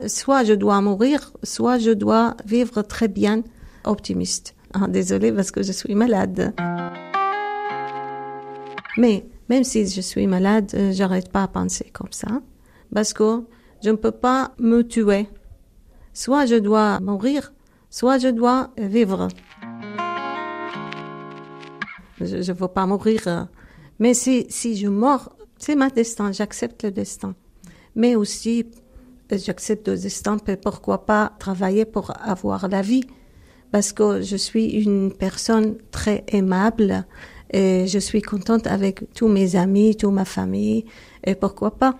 soit je dois mourir, soit je dois vivre très bien, optimiste. Désolée parce que je suis malade. Mais même si je suis malade, j'arrête pas à penser comme ça. Parce que je ne peux pas me tuer. Soit je dois mourir, soit je dois vivre. Je ne veux pas mourir. Mais si je meurs, c'est ma destin, j'accepte le destin. Mais aussi, j'accepte le destin, pourquoi pas travailler pour avoir la vie. Parce que je suis une personne très aimable et je suis contente avec tous mes amis, toute ma famille, et pourquoi pas.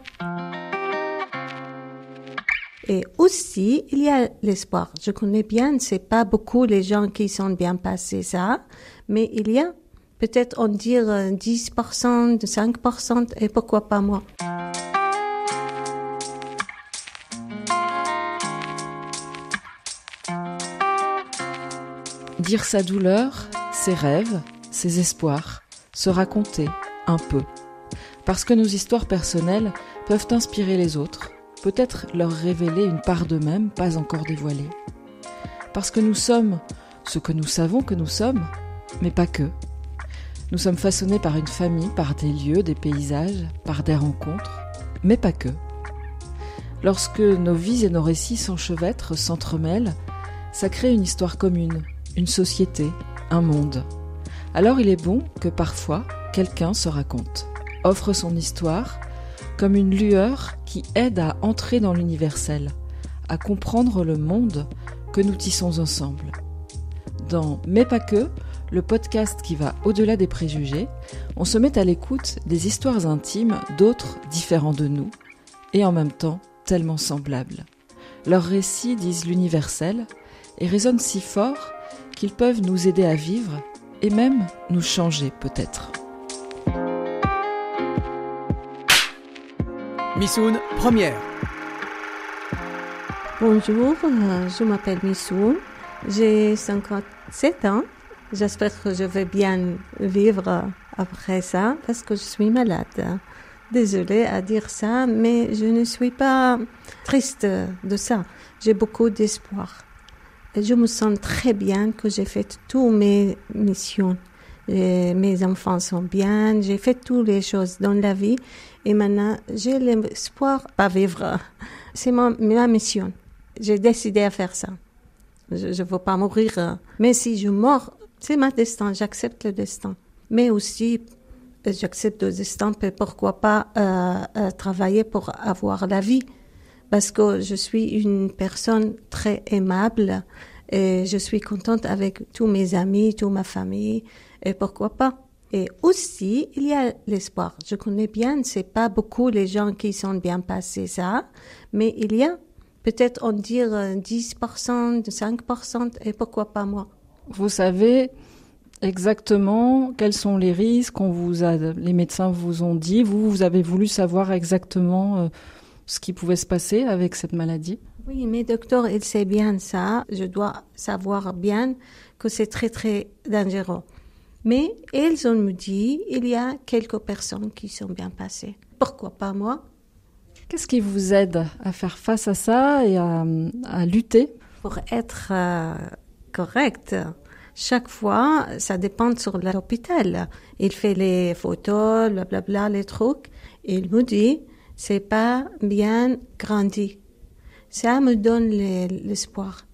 Et aussi, il y a l'espoir. Je connais bien, c'est pas beaucoup les gens qui sont bien passés ça, mais il y a peut-être on dit 10%, 5%, et pourquoi pas moi. Dire sa douleur, ses rêves, ses espoirs, se raconter un peu. Parce que nos histoires personnelles peuvent inspirer les autres, peut-être leur révéler une part d'eux-mêmes pas encore dévoilée. Parce que nous sommes ce que nous savons que nous sommes, mais pas que. Nous sommes façonnés par une famille, par des lieux, des paysages, par des rencontres, mais pas que. Lorsque nos vies et nos récits s'enchevêtrent, s'entremêlent, ça crée une histoire commune, une société, un monde. Alors il est bon que parfois, quelqu'un se raconte, offre son histoire comme une lueur qui aide à entrer dans l'universel, à comprendre le monde que nous tissons ensemble. Dans Mais pas que, le podcast qui va au-delà des préjugés, on se met à l'écoute des histoires intimes d'autres différents de nous, et en même temps tellement semblables. Leurs récits disent l'universel et résonnent si fort qu'ils peuvent nous aider à vivre et même nous changer peut-être. Missoun, première. Bonjour, je m'appelle Missoun, j'ai 57 ans. J'espère que je vais bien vivre après ça parce que je suis malade. Désolée à dire ça, mais je ne suis pas triste de ça. J'ai beaucoup d'espoir. Et je me sens très bien que j'ai fait toutes mes missions. Et mes enfants sont bien, j'ai fait toutes les choses dans la vie. Et maintenant, j'ai l'espoir pas vivre. C'est ma mission. J'ai décidé à faire ça. Je ne veux pas mourir. Mais si je meurs, c'est ma destin. J'accepte le destin. Mais aussi, j'accepte le destin. Pourquoi pas travailler pour avoir la vie. Parce que je suis une personne très aimable et je suis contente avec tous mes amis, toute ma famille, et pourquoi pas. Et aussi, il y a l'espoir. Je connais bien, c'est pas beaucoup les gens qui sont bien passés ça, mais il y a peut-être on dit 10%, 5%, et pourquoi pas moi. Vous savez exactement quels sont les risques les médecins vous ont dit. Vous avez voulu savoir exactement ce qui pouvait se passer avec cette maladie? Oui, mais docteur, il sait bien ça. Je dois savoir bien que c'est très, très dangereux. Mais ils ont me dit, il y a quelques personnes qui sont bien passées. Pourquoi pas moi? Qu'est-ce qui vous aide à faire face à ça et à lutter? Pour être correct, chaque fois, ça dépend sur l'hôpital. Il fait les photos, blablabla, les trucs. Et il me dit, c'est pas bien grandi. Ça me donne l'espoir.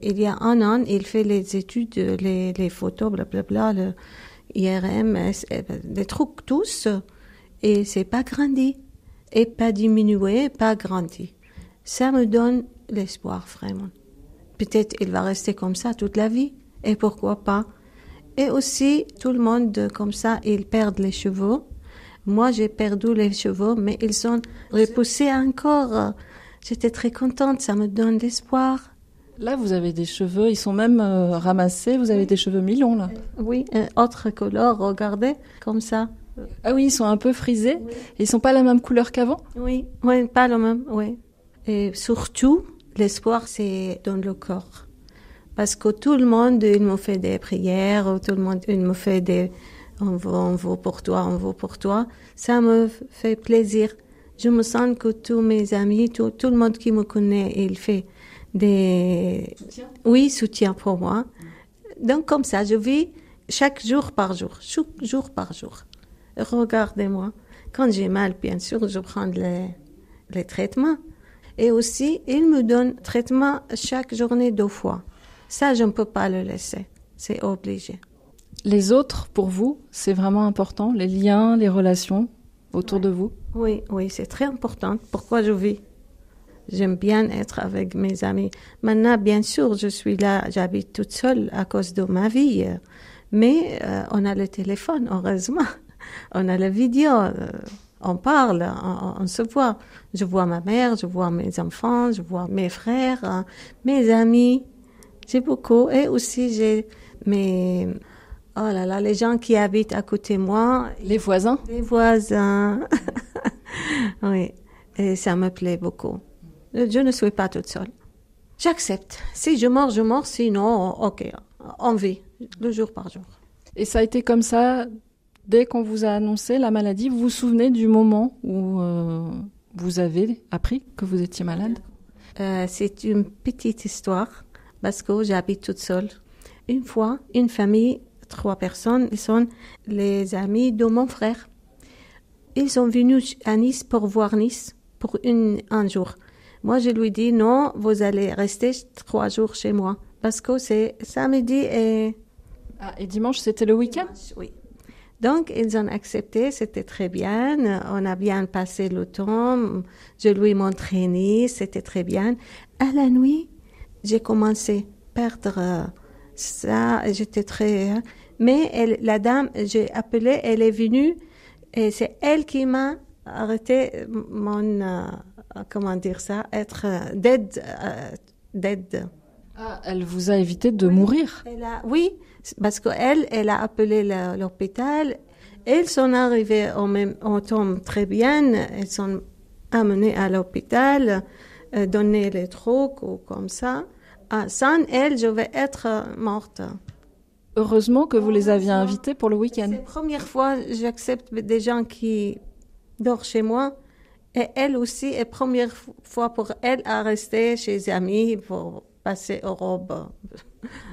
Il y a un an, il fait les études, les photos, blablabla, le IRM, les trucs tous, et c'est pas grandi. Et pas diminué, pas grandi. Ça me donne l'espoir, vraiment. Peut-être il va rester comme ça toute la vie, et pourquoi pas. Et aussi, tout le monde, comme ça, ils perdent les cheveux. Moi, j'ai perdu les cheveux, mais ils sont repoussés encore. J'étais très contente, ça me donne l'espoir. Là, vous avez des cheveux, ils sont même ramassés, vous avez des cheveux mi-longs, là. Oui, autre couleur, regardez, comme ça. Ah oui, ils sont un peu frisés, oui. Et ils sont pas la même couleur qu'avant? Oui, pas la même, oui. Et surtout, l'espoir, c'est dans le corps. Parce que tout le monde, il me fait des prières, tout le monde, il me fait des... On veut pour toi, on veut pour toi. Ça me fait plaisir. Je me sens que tous mes amis, tout le monde qui me connaît, il fait des... Soutien. Oui, soutien pour moi. Donc comme ça, je vis chaque jour par jour, Regardez-moi. Quand j'ai mal, bien sûr, je prends les traitements. Et aussi, il me donne traitement chaque journée 2 fois. Ça, je ne peux pas le laisser. C'est obligé. Les autres, pour vous, c'est vraiment important, les liens, les relations autour de vous? Oui, c'est très important. Pourquoi je vis? J'aime bien être avec mes amis. Maintenant, bien sûr, je suis là, j'habite toute seule à cause de ma vie. Mais on a le téléphone, heureusement. On a la vidéo, on parle, on se voit. Je vois ma mère, je vois mes enfants, je vois mes frères, mes amis. J'ai beaucoup. Et aussi, j'ai mes... Oh là là, les gens qui habitent à côté de moi. Les voisins? Les voisins. Oui, et ça me plaît beaucoup. Je ne suis pas toute seule. J'accepte. Si je mors, je mors. Sinon, ok, on vit, le jour par jour. Et ça a été comme ça dès qu'on vous a annoncé la maladie? Vous vous souvenez du moment où vous avez appris que vous étiez malade? C'est une petite histoire parce que j'habite toute seule. Une fois, une famille, 3 personnes, ils sont les amis de mon frère. Ils sont venus à Nice pour voir Nice pour un jour. Moi, je lui dis non, vous allez rester 3 jours chez moi parce que c'est samedi et... Ah, et dimanche, c'était le week-end? Oui. Donc, ils ont accepté, c'était très bien. On a bien passé le temps. Je lui montrais Nice, c'était très bien. À la nuit, j'ai commencé à perdre ça. J'étais très... Mais la dame, j'ai appelé, elle est venue et c'est elle qui m'a arrêté comment dire ça, être dead. Ah, elle vous a évité de mourir? Oui, parce qu'elle a appelé l'hôpital. Elles sont arrivées au temps très bien. Elles sont amenées à l'hôpital, donner les trucs ou comme ça. Sans elle, je vais être morte. Heureusement que vous les aviez invités pour le week-end. C'est la première fois que j'accepte des gens qui dorment chez moi. Et elle aussi, est première fois pour elle à rester chez les amis pour passer Europe.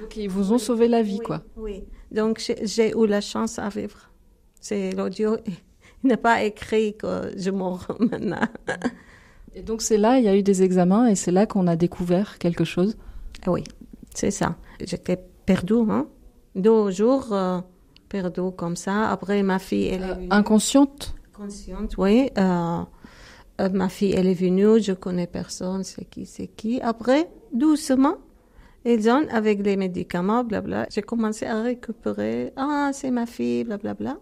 Donc ils vous ont sauvé la vie, quoi. Oui. Donc j'ai eu la chance à vivre. C'est l'audio. Il n'a pas écrit que je meurs maintenant. Et donc c'est là, il y a eu des examens et c'est là qu'on a découvert quelque chose? Oui, c'est ça. J'étais perdue, 2 jours perdue comme ça. Après, ma fille, elle est venue. Inconsciente? Consciente, oui. Ma fille, elle est venue, je connais personne, c'est qui. Après, doucement, ils ont, avec les médicaments, blabla, j'ai commencé à récupérer. Ah, c'est ma fille, blablabla.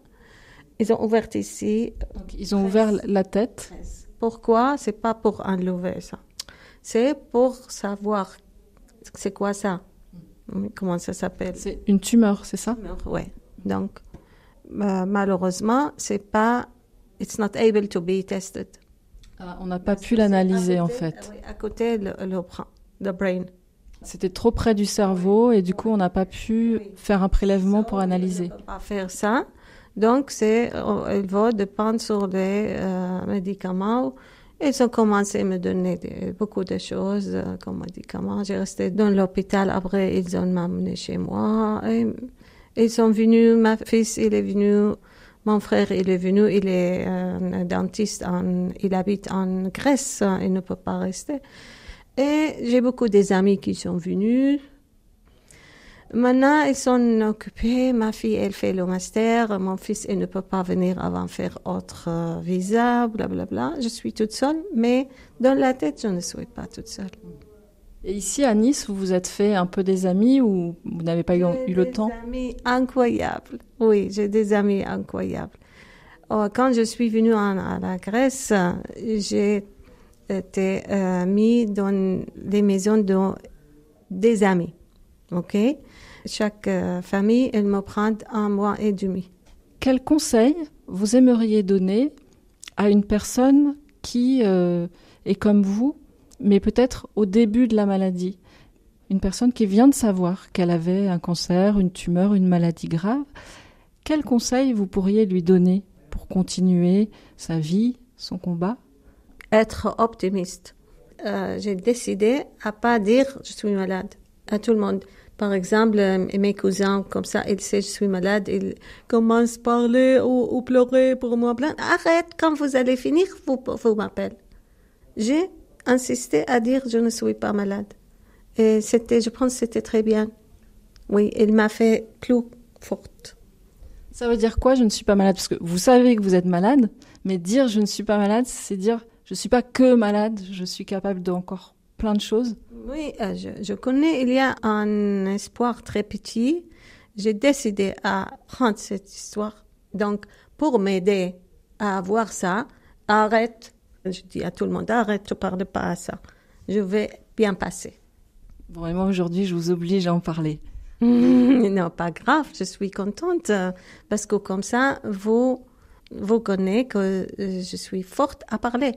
Ils ont ouvert ici. Donc, ils ont ouvert la tête. Pourquoi? C'est pas pour enlever ça. C'est pour savoir c'est quoi ça. Comment ça s'appelle? C'est une tumeur, c'est ça? Oui. Donc, malheureusement, c'est pas... It's not able to be tested. Ah, on n'a pas pu l'analyser, en fait. Oui, à côté, le brain. C'était trop près du cerveau et du coup, on n'a pas pu faire un prélèvement pour analyser. On ne peut pas faire ça. Donc, il va dépendre sur les médicaments. Ils ont commencé à me donner beaucoup de choses comme médicaments. J'ai resté dans l'hôpital. Après, ils ont m'amené chez moi. Et ils sont venus. Ma fils, il est venu. Mon frère, il est venu. Il est un dentiste. Il habite en Grèce. Il ne peut pas rester. Et j'ai beaucoup des amis qui sont venus. Maintenant, ils sont occupés. Ma fille, elle fait le master. Mon fils, il ne peut pas venir avant faire autre visa, blablabla. Je suis toute seule, mais dans la tête, je ne suis pas toute seule. Et ici, à Nice, vous vous êtes fait un peu des amis ou vous n'avez pas eu le temps? J'ai des amis incroyables. Oui, j'ai des amis incroyables. Quand je suis venue à la Grèce, j'ai été mis dans les maisons des amis. OK? Chaque famille, elle me prend 1 mois et demi. Quel conseil vous aimeriez donner à une personne qui est comme vous, mais peut-être au début de la maladie? Une personne qui vient de savoir qu'elle avait un cancer, une tumeur, une maladie grave. Quel conseil vous pourriez lui donner pour continuer sa vie, son combat? être optimiste. J'ai décidé à pas dire je suis malade à tout le monde. Par exemple, mes cousins, comme ça, ils savent je suis malade, ils commencent à parler ou pleurer pour moi. Arrête, quand vous allez finir, vous m'appelez. J'ai insisté à dire je ne suis pas malade. Et je pense que c'était très bien. Oui, il m'a fait plus forte. Ça veut dire quoi, je ne suis pas malade? Parce que vous savez que vous êtes malade, mais dire je ne suis pas malade, c'est dire je ne suis pas que malade, je suis capable d'encore plein de choses. Oui, je connais, il y a un espoir très petit. J'ai décidé à prendre cette histoire. Donc, pour m'aider à avoir ça, arrête, je dis à tout le monde, arrête, ne parle pas à ça. Je vais bien passer. Bon, et moi aujourd'hui, je vous oblige à en parler. Non, pas grave, je suis contente parce que comme ça, vous connaissez que je suis forte à parler.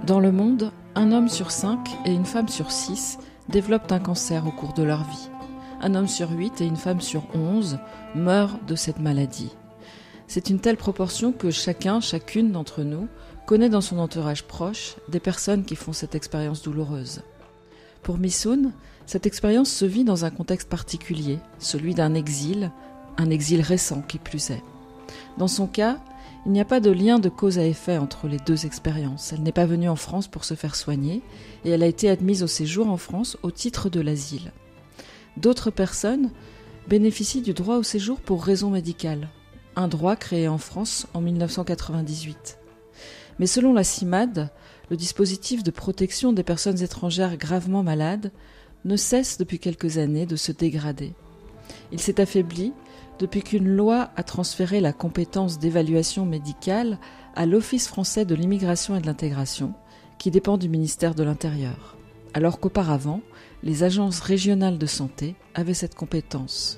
Dans le monde, un homme sur 5 et une femme sur 6 développent un cancer au cours de leur vie. Un homme sur 8 et une femme sur 11 meurent de cette maladie. C'est une telle proportion que chacune d'entre nous connaît dans son entourage proche des personnes qui font cette expérience douloureuse. Pour Missoun, cette expérience se vit dans un contexte particulier, celui d'un exil récent qui plus est. Dans son cas, il n'y a pas de lien de cause à effet entre les deux expériences. Elle n'est pas venue en France pour se faire soigner et elle a été admise au séjour en France au titre de l'asile. D'autres personnes bénéficient du droit au séjour pour raison médicale, un droit créé en France en 1998. Mais selon la CIMAD, le dispositif de protection des personnes étrangères gravement malades ne cesse depuis quelques années de se dégrader. Il s'est affaibli depuis qu'une loi a transféré la compétence d'évaluation médicale à l'Office français de l'immigration et de l'intégration, qui dépend du ministère de l'Intérieur, alors qu'auparavant, les agences régionales de santé avaient cette compétence.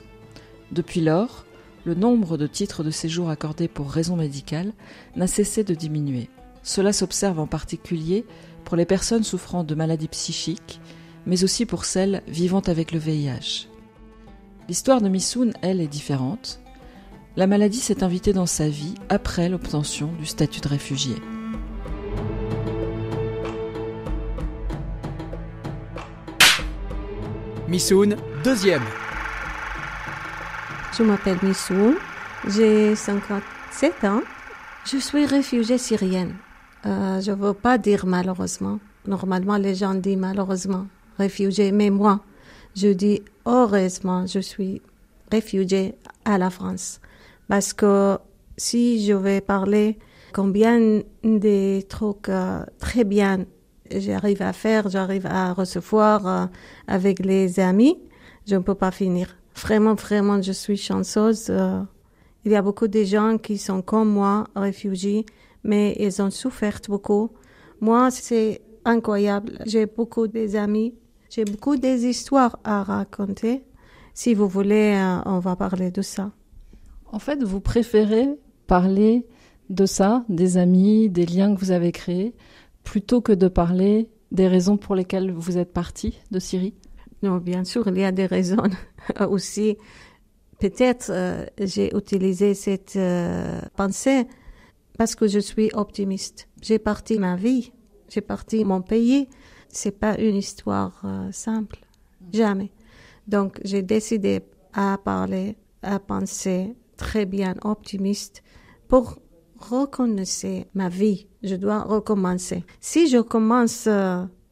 Depuis lors, le nombre de titres de séjour accordés pour raison médicale n'a cessé de diminuer. Cela s'observe en particulier pour les personnes souffrant de maladies psychiques, mais aussi pour celles vivant avec le VIH. L'histoire de Missoun, elle, est différente. La maladie s'est invitée dans sa vie après l'obtention du statut de réfugié. Missoun, deuxième. Je m'appelle Missoun, j'ai 57 ans. Je suis réfugiée syrienne. Je ne veux pas dire malheureusement. Normalement, les gens disent malheureusement réfugiée, mais moi, je dis heureusement, je suis réfugiée à la France. Parce que si je vais parler combien de trucs très bien j'arrive à faire, j'arrive à recevoir avec les amis, je ne peux pas finir. Vraiment, je suis chanceuse. Il y a beaucoup de gens qui sont comme moi, réfugiés, mais ils ont souffert beaucoup. Moi, c'est incroyable. J'ai beaucoup d'amis. J'ai beaucoup d'histoires à raconter. Si vous voulez, on va parler de ça. En fait, vous préférez parler de ça, des amis, des liens que vous avez créés, plutôt que de parler des raisons pour lesquelles vous êtes parti de Syrie? Non, bien sûr, il y a des raisons aussi. Peut-être j'ai utilisé cette pensée parce que je suis optimiste. J'ai parti ma vie, j'ai parti mon pays. C'est pas une histoire simple, jamais. Donc j'ai décidé à parler, à penser très bien, optimiste, pour reconnaître ma vie. Je dois recommencer. Si je commence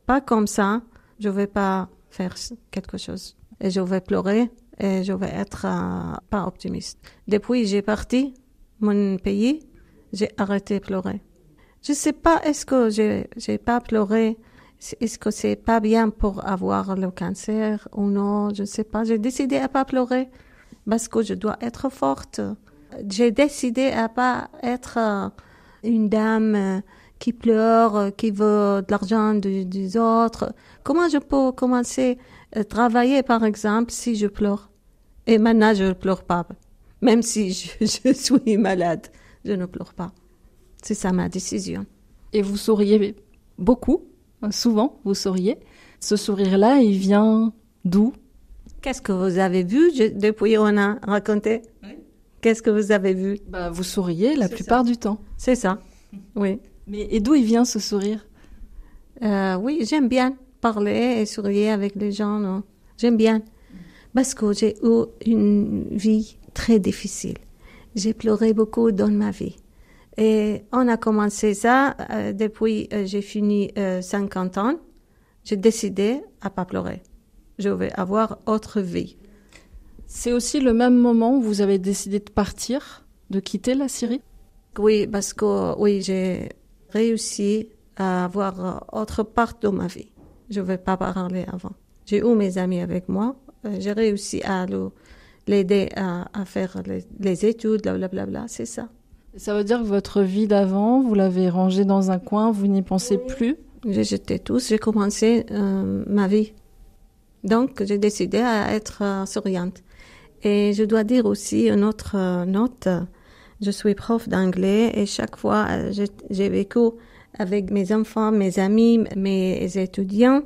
pas comme ça, je vais pas faire quelque chose et je vais pleurer. Et je vais être pas optimiste. Depuis j'ai parti mon pays, j'ai arrêté de pleurer. Je sais pas, est-ce que j'ai pas pleuré, est-ce que c'est pas bien pour avoir le cancer ou non, je sais pas. J'ai décidé à pas pleurer parce que je dois être forte. J'ai décidé à pas être une dame qui pleure, qui veut de l'argent des autres. Comment je peux commencer à travailler, par exemple, si je pleure? Et maintenant, je ne pleure pas. Même si je suis malade, je ne pleure pas. C'est ça ma décision. Et vous souriez beaucoup, souvent, vous souriez. Ce sourire-là, il vient d'où? Qu'est-ce que vous avez vu depuis on a raconté? Oui. Qu'est-ce que vous avez vu? Vous souriez la plupart du temps. C'est ça, oui. Et d'où il vient ce sourire? Oui, j'aime bien parler et sourire avec les gens. Non? J'aime bien. Parce que j'ai eu une vie très difficile. J'ai pleuré beaucoup dans ma vie. Et on a commencé ça depuis j'ai fini 50 ans. J'ai décidé à pas pleurer. Je vais avoir autre vie. C'est aussi le même moment où vous avez décidé de partir, de quitter la Syrie? Oui, parce que j'ai réussi à avoir autre part de ma vie. Je ne vais pas parler avant. J'ai eu mes amis avec moi. J'ai réussi à l'aider à faire les études, blablabla, c'est ça. Ça veut dire que votre vie d'avant, vous l'avez rangée dans un coin, vous n'y pensez plus? J'ai jeté tout, j'ai commencé ma vie. Donc, j'ai décidé à être souriante. Et je dois dire aussi une autre note. Je suis prof d'anglais et chaque fois, j'ai vécu avec mes enfants, mes amis, mes étudiants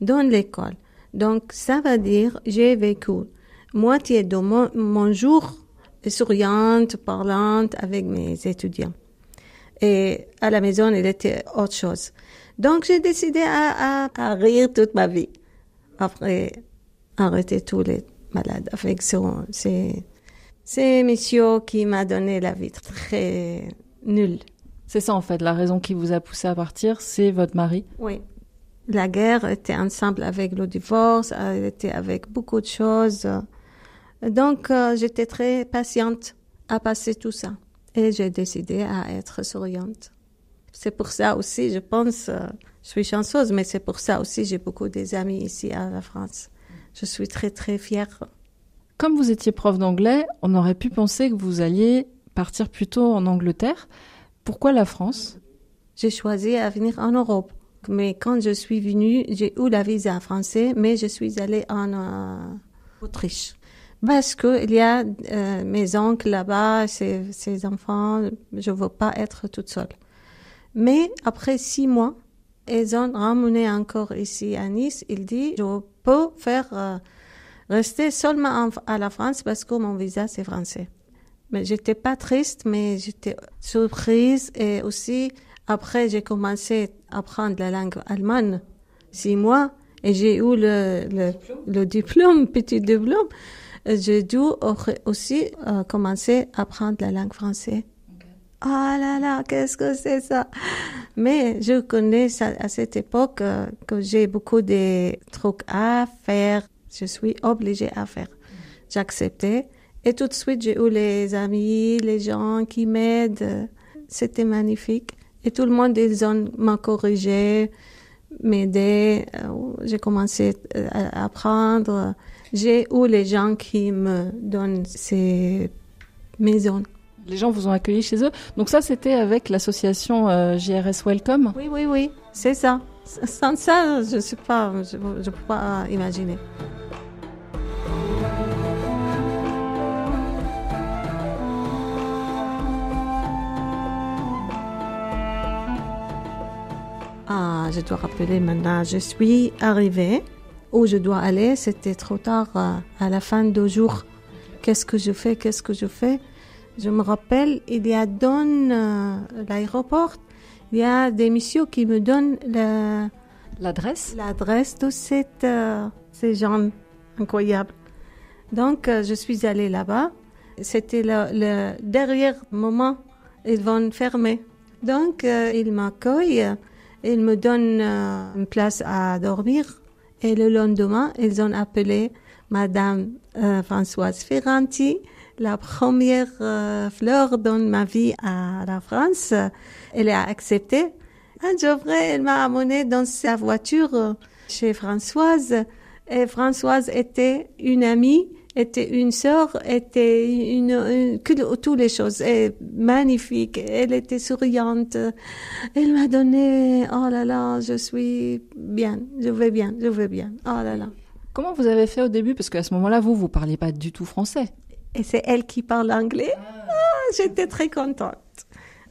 dans l'école. Donc, ça veut dire j'ai vécu moitié de mon jour souriante, parlante avec mes étudiants. Et à la maison, il était autre chose. Donc, j'ai décidé à rire toute ma vie. Après, arrêter tous les malades avec c'est monsieur qui m'a donné la vie très nulle. C'est ça en fait, la raison qui vous a poussé à partir, c'est votre mari? Oui. La guerre était ensemble avec le divorce, elle était avec beaucoup de choses. Donc, j'étais très patiente à passer tout ça. Et j'ai décidé à être souriante. C'est pour ça aussi, je pense, je suis chanceuse, mais c'est pour ça aussi j'ai beaucoup d'amis ici à la France. Je suis très, très fière. Comme vous étiez prof d'anglais, on aurait pu penser que vous alliez partir plutôt en Angleterre. Pourquoi la France? J'ai choisi à venir en Europe. Mais quand je suis venue, j'ai eu la visa française, mais je suis allée en Autriche. Parce qu'il y a mes oncles là-bas, ses enfants, je ne veux pas être toute seule. Mais après 6 mois, ils ont ramené encore ici à Nice. Ils disent, je peux faire rester seulement à la France parce que mon visa c'est français. Mais j'étais pas triste, mais j'étais surprise. Et aussi, après, j'ai commencé à apprendre la langue allemande 6 mois. Et j'ai eu le diplôme, petit diplôme. J'ai dû aussi commencer à apprendre la langue française. Oh là là, qu'est-ce que c'est ça? Mais je connais ça, à cette époque que j'ai beaucoup de trucs à faire. Je suis obligée à faire. J'acceptais. Et tout de suite, j'ai eu les amis, les gens qui m'aident. C'était magnifique. Et tout le monde, m'a corrigé, m'aider. J'ai commencé à apprendre. J'ai eu les gens qui me donnent ces maisons. Les gens vous ont accueilli chez eux. Donc ça, c'était avec l'association JRS Welcome? Oui, c'est ça. Sans ça, je peux pas imaginer. Ah, je dois rappeler maintenant, je suis arrivée où je dois aller. C'était trop tard à la fin du jour. Qu'est-ce que je fais? Je me rappelle, il y a dans l'aéroport, il y a des messieurs qui me donnent l'adresse de ces gens incroyables. Donc, je suis allée là-bas. C'était le dernier moment, ils vont fermer. Donc, ils m'accueillent, ils me donnent une place à dormir. Et le lendemain, ils ont appelé Madame Françoise Ferranti, la première fleur dans ma vie à la France. Elle a accepté. Geoffrey, elle m'a amenée dans sa voiture chez Françoise. Et Françoise était une amie, était une sœur, était toutes les choses. Et magnifique. Elle était souriante. Elle m'a donné, oh là là, je vais bien. Oh là là. Comment vous avez fait au début? Parce qu'à ce moment-là, vous parliez pas du tout français. Et c'est elle qui parle anglais. J'étais très contente.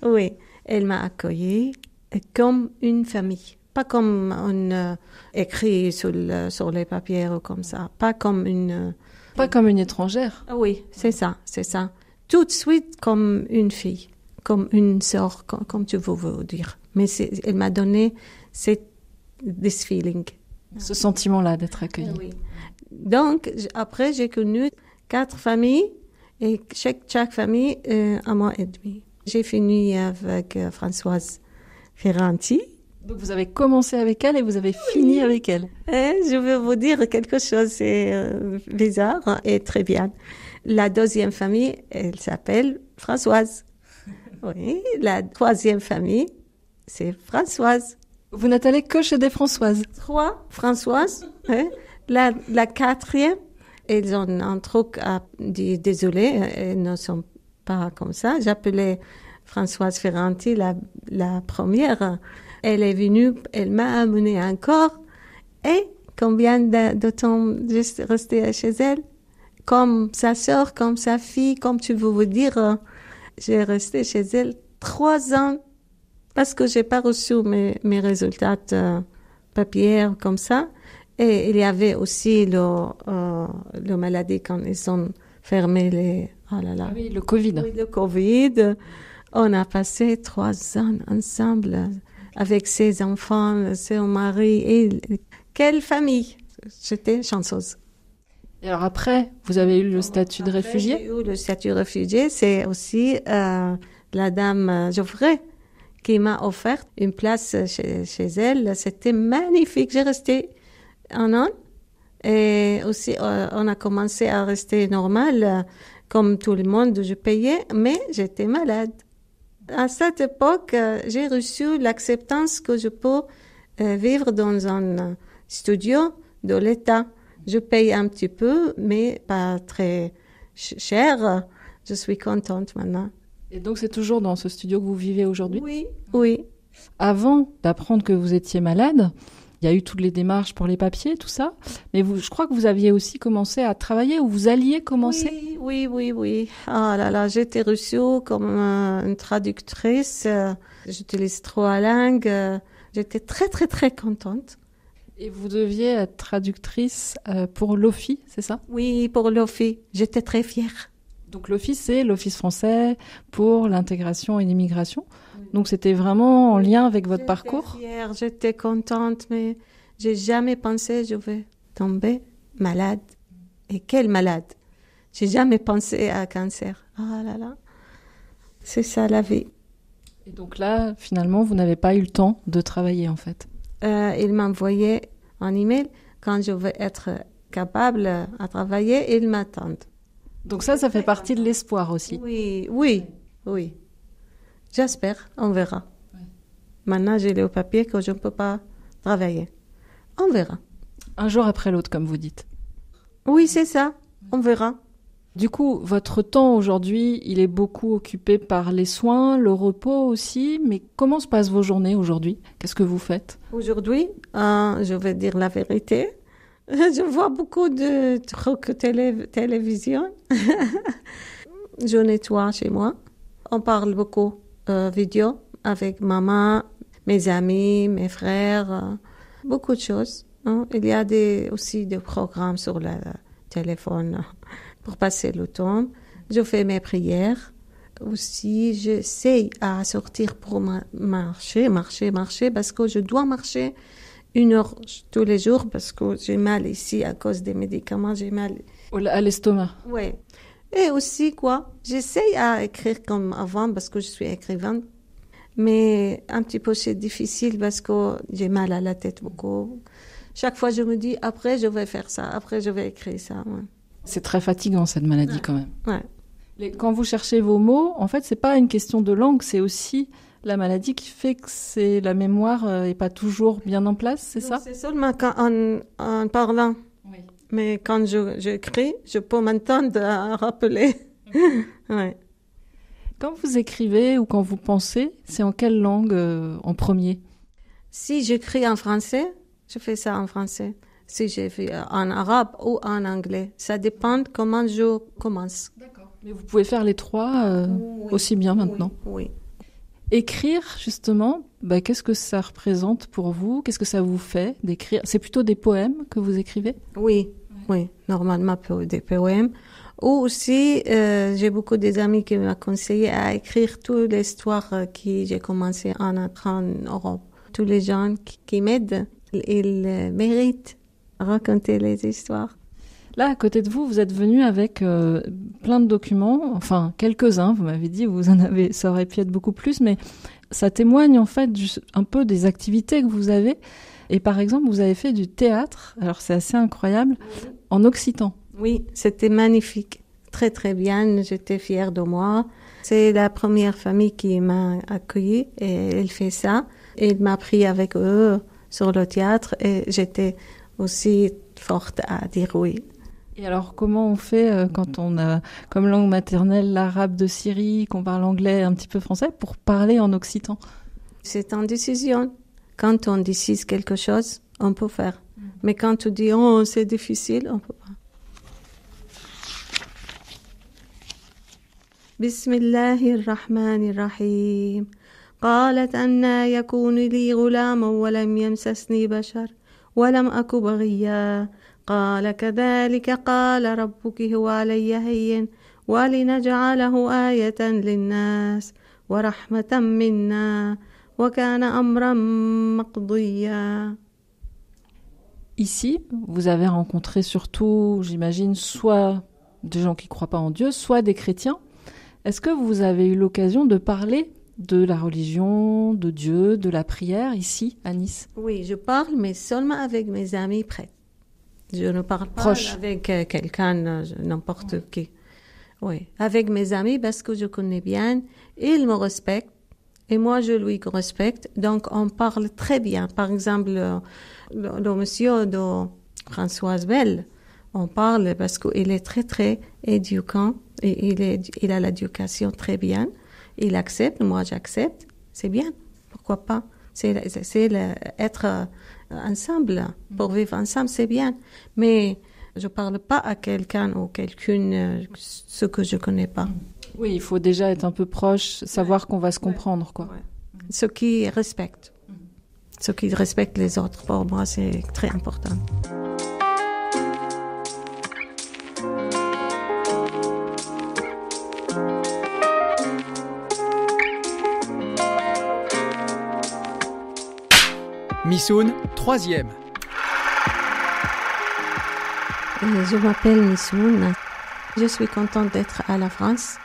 Oui, elle m'a accueillie comme une famille. Pas comme on écrit sur les papiers ou comme ça. Pas comme une... Pas comme une étrangère. Oui, c'est ça. Tout de suite comme une fille, comme une sœur, comme tu veux dire. Mais elle m'a donné this feeling. Ce sentiment-là d'être accueillie. Oui. Donc, après, j'ai connu 4 familles et chaque famille, 1 mois et demi. J'ai fini avec Françoise Ferranti. Donc, vous avez commencé avec elle et vous avez fini avec elle. Et je vais vous dire quelque chose, c'est bizarre et très bien. La 2e famille, elle s'appelle Françoise. Oui, la 3e famille, c'est Françoise. Vous n'êtes allée que chez des Françoises. 3 Françoises. Hein? La 4e, elles ont un truc à dire, désolé, elles ne sont pas comme ça. J'appelais Françoise Ferranti la première. Elle est venue, elle m'a amenée encore. Et combien de temps juste rester chez elle? Comme sa sœur, comme sa fille, comme tu veux vous dire. J'ai resté chez elle 3 ans parce que j'ai pas reçu mes résultats papier comme ça. Et il y avait aussi le maladie quand ils ont fermé les... Oh là là. Ah oui, le Covid. Oui, le Covid. On a passé 3 ans ensemble avec ses enfants, son mari. Et quelle famille! J'étais chanceuse. Et alors après, vous avez eu le statut de réfugié? J'ai eu le statut de réfugié. C'est aussi la dame Geoffrey qui m'a offert une place chez elle. C'était magnifique. J'ai resté 1 an. Et aussi, on a commencé à rester normal, comme tout le monde. Je payais, mais j'étais malade. À cette époque, j'ai reçu l'acceptance que je peux vivre dans un studio de l'État. Je paye un petit peu, mais pas très cher. Je suis contente maintenant. Et donc, c'est toujours dans ce studio que vous vivez aujourd'hui? Oui. Avant d'apprendre que vous étiez malade, il y a eu toutes les démarches pour les papiers, tout ça. Mais je crois que vous aviez aussi commencé à travailler ou vous alliez commencer? Oui. Ah là là, j'étais reçue comme une traductrice. J'utilise 3 langues. J'étais très, très, très contente. Et vous deviez être traductrice pour l'OFII, c'est ça? Oui, pour l'OFII. J'étais très fière. Donc l'OFII, c'est l'Office français pour l'intégration et l'immigration. Donc c'était vraiment en lien avec votre parcours? J'étais fière, j'étais contente, mais j'ai jamais pensé que je vais tomber malade. Et quelle malade! J'ai jamais pensé à cancer. Ah là là, c'est ça la vie. Et donc là, finalement, vous n'avez pas eu le temps de travailler en fait? Il m'envoyait un email quand je vais être capable à travailler, ils m'attendent. Donc ça fait partie de l'espoir aussi. Oui. J'espère, on verra. Oui. Maintenant, j'ai le papier que je ne peux pas travailler. On verra. Un jour après l'autre, comme vous dites. Oui, c'est ça. On verra. Du coup, votre temps aujourd'hui, il est beaucoup occupé par les soins, le repos aussi. Mais comment se passent vos journées aujourd'hui? Qu'est-ce que vous faites? Aujourd'hui, je vais dire la vérité. Je vois beaucoup de trucs télévision. Je nettoie chez moi. On parle beaucoup vidéo avec maman, mes amis, mes frères, beaucoup de choses. Hein. Il y a aussi des programmes sur le téléphone pour passer le temps. Je fais mes prières. Aussi, j'essaie à sortir pour marcher, parce que je dois marcher 1 heure tous les jours parce que j'ai mal ici à cause des médicaments, j'ai mal... À l'estomac? Oui. Et aussi, j'essaie à écrire comme avant parce que je suis écrivaine, mais un petit peu c'est difficile parce que j'ai mal à la tête beaucoup. Chaque fois, je me dis, après, je vais faire ça, après, je vais écrire ça. Ouais. C'est très fatigant, cette maladie, quand même. Ouais. Quand vous cherchez vos mots, en fait, c'est pas une question de langue, c'est aussi la maladie qui fait que la mémoire est pas toujours bien en place, c'est ça? C'est seulement en parlant. Oui. Mais quand j'écris, je peux m'entendre à rappeler. Ouais. Quand vous écrivez ou quand vous pensez, c'est en quelle langue en premier? Si j'écris en français, je fais ça en français. Si j'ai fait en arabe ou en anglais, ça dépend comment je commence. D'accord. Mais vous pouvez faire les 3 aussi bien maintenant. Oui. Écrire, justement, qu'est-ce que ça représente pour vous? Qu'est-ce que ça vous fait d'écrire? C'est plutôt des poèmes que vous écrivez? Oui, normalement des poèmes. Ou aussi, j'ai beaucoup d'amis qui m'ont conseillé à écrire toute l'histoire que j'ai commencé en entrant en Europe. Tous les gens qui m'aident, ils méritent de raconter les histoires. Là, à côté de vous, vous êtes venu avec plein de documents, enfin quelques-uns, vous m'avez dit, ça aurait pu être beaucoup plus, mais ça témoigne en fait un peu des activités que vous avez. Et par exemple, vous avez fait du théâtre, alors c'est assez incroyable, en occitan. Oui, c'était magnifique, très très bien, j'étais fière de moi. C'est la première famille qui m'a accueillie et elle fait ça. Et il m'a pris avec eux sur le théâtre et j'étais aussi forte à dire oui. Et alors, comment on fait quand on a comme langue maternelle l'arabe de Syrie, qu'on parle anglais, un petit peu français, pour parler en occitan? C'est une décision. Quand on décide quelque chose, on peut faire. Mais quand on dit « oh, c'est difficile », on ne peut pas. Bismillahirrahmanirrahim. قالت أنى يكون لي غلام ولم يمسسني بشر ولم أك بغيا قال كذلك قال ربك هو علي هين ولنجعله آية للناس ورحمة منا وكان أمرا مقضيا. Ici, vous avez rencontré surtout, j'imagine, soit des gens qui ne croient pas en Dieu, soit des chrétiens. Est-ce que vous avez eu l'occasion de parler de la religion, de Dieu, de la prière, ici, à Nice? Oui, je parle, mais seulement avec mes amis près. Je ne parle pas avec quelqu'un, n'importe qui. Oui, avec mes amis, parce que je connais bien, ils me respectent, et moi, je lui respecte. Donc, on parle très bien. Par exemple, le monsieur de Françoise Bell, on parle parce qu'il est très, très éduquant, et il a l'éducation très bien. Il accepte, moi j'accepte, c'est bien, pourquoi pas. C'est être ensemble, pour vivre ensemble, c'est bien. Mais je parle pas à quelqu'un ou quelqu'une ce que je connais pas. Oui, il faut déjà être un peu proche, savoir qu'on va se comprendre, quoi. Ouais. Ceux qui respectent. Ceux qui respectent les autres, pour moi, c'est très important. Missoun, 3e. Je m'appelle Missoun. Je suis contente d'être à la France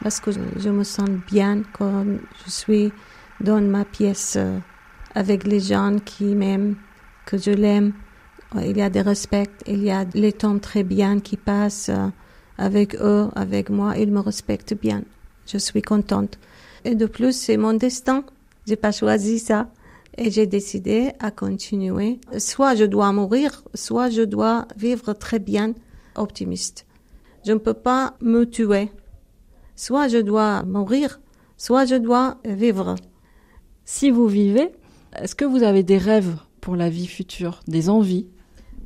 parce que je me sens bien quand je suis dans ma pièce avec les gens qui m'aiment, que je l'aime. Il y a des respects, il y a les temps très bien qui passent avec eux, avec moi. Ils me respectent bien. Je suis contente. Et de plus, c'est mon destin. J'ai pas choisi ça. Et j'ai décidé à continuer. Soit je dois mourir, soit je dois vivre très bien, optimiste. Je ne peux pas me tuer. Soit je dois mourir, soit je dois vivre. Si vous vivez, est-ce que vous avez des rêves pour la vie future, des envies?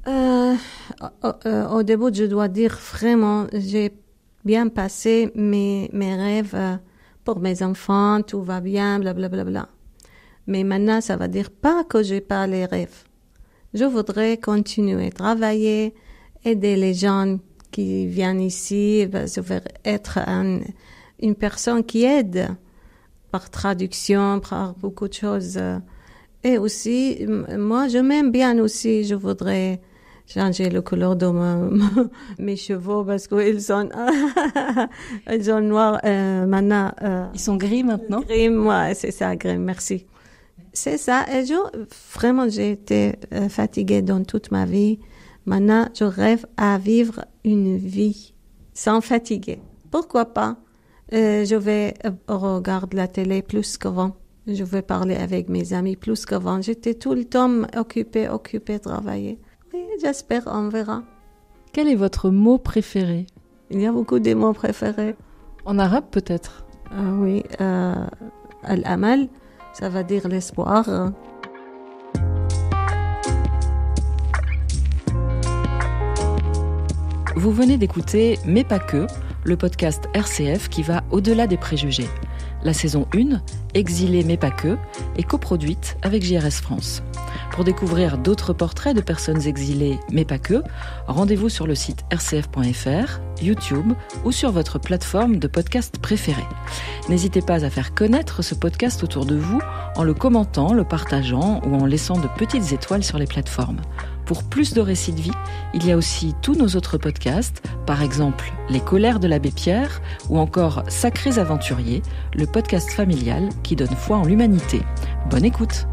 Au début, je dois dire vraiment, j'ai bien passé mes rêves pour mes enfants, tout va bien, blablabla. Bla, bla, bla. Mais maintenant, ça va dire pas que j'ai pas les rêves. Je voudrais continuer à travailler, aider les gens qui viennent ici. Je veux être une personne qui aide par traduction, par beaucoup de choses. Et aussi, moi, je m'aime bien aussi. Je voudrais changer la couleur de mes cheveux parce qu'ils sont, ils sont noirs maintenant. Ils sont gris maintenant? Gris, moi, c'est ça, gris, merci. C'est ça. Et vraiment, j'ai été fatiguée dans toute ma vie. Maintenant, je rêve à vivre une vie sans fatiguer. Pourquoi pas? Je vais regarder la télé plus qu'avant. Je vais parler avec mes amis plus qu'avant. J'étais tout le temps occupée de travailler. Oui, j'espère, on verra. Quel est votre mot préféré? Il y a beaucoup de mots préférés. En arabe, peut-être? Oui, al-amal. Ça va dire l'espoir. Vous venez d'écouter Mais pas que, le podcast RCF qui va au-delà des préjugés. La saison 1, Exilés mais pas que, est coproduite avec JRS France. Pour découvrir d'autres portraits de personnes exilées mais pas que, rendez-vous sur le site rcf.fr, YouTube ou sur votre plateforme de podcast préférée. N'hésitez pas à faire connaître ce podcast autour de vous en le commentant, le partageant ou en laissant de petites étoiles sur les plateformes. Pour plus de récits de vie, il y a aussi tous nos autres podcasts, par exemple Les colères de l'abbé Pierre ou encore Sacrés aventuriers, le podcast familial qui donne foi en l'humanité. Bonne écoute!